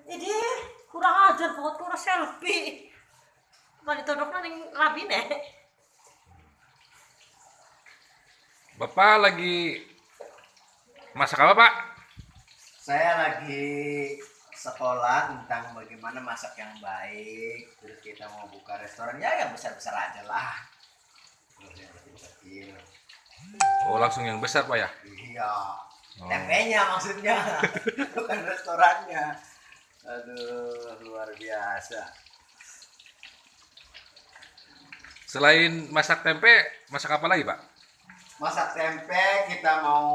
Ini kurang ajar foto kurang selfie. Mari todokna ning rabine. Bapak lagi masak apa, Pak? Saya lagi sekolah tentang bagaimana masak yang baik. Terus kita mau buka restoran ya yang besar-besar aja lah. Terus yang kecil-kecil. Oh, langsung yang besar, Pak ya? Iya. Oh. Tempenya maksudnya, bukan restorannya. Aduh, luar biasa. Selain masak tempe, masak apa lagi, Pak? Masak tempe kita mau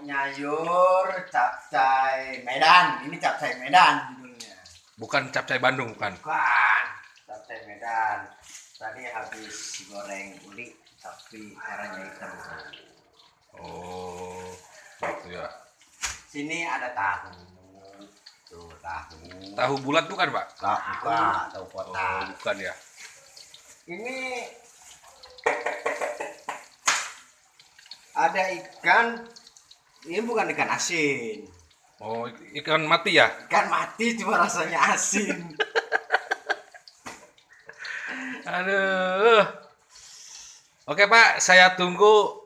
nyayur capcay Medan. Ini capcay Medan judulnya. Bukan capcay Bandung, bukan? Bukan, capcay Medan. Tadi habis goreng uli tapi warnanya hitam. Oh, gitu ya. Sini ada tahu. Tuh, tahu. Tahu bulat bukan, Pak? Tahu Oh, kotak. bukan ya. Ini ada ikan. Ini bukan ikan asin. Oh, ikan mati ya? Ikan mati cuma rasanya asin. Aduh. Oke, Pak, saya tunggu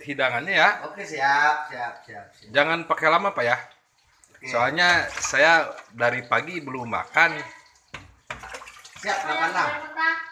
hidangannya ya. Oke, siap. Jangan pakai lama, Pak ya. Oke. Soalnya saya dari pagi belum makan. Siap, 86.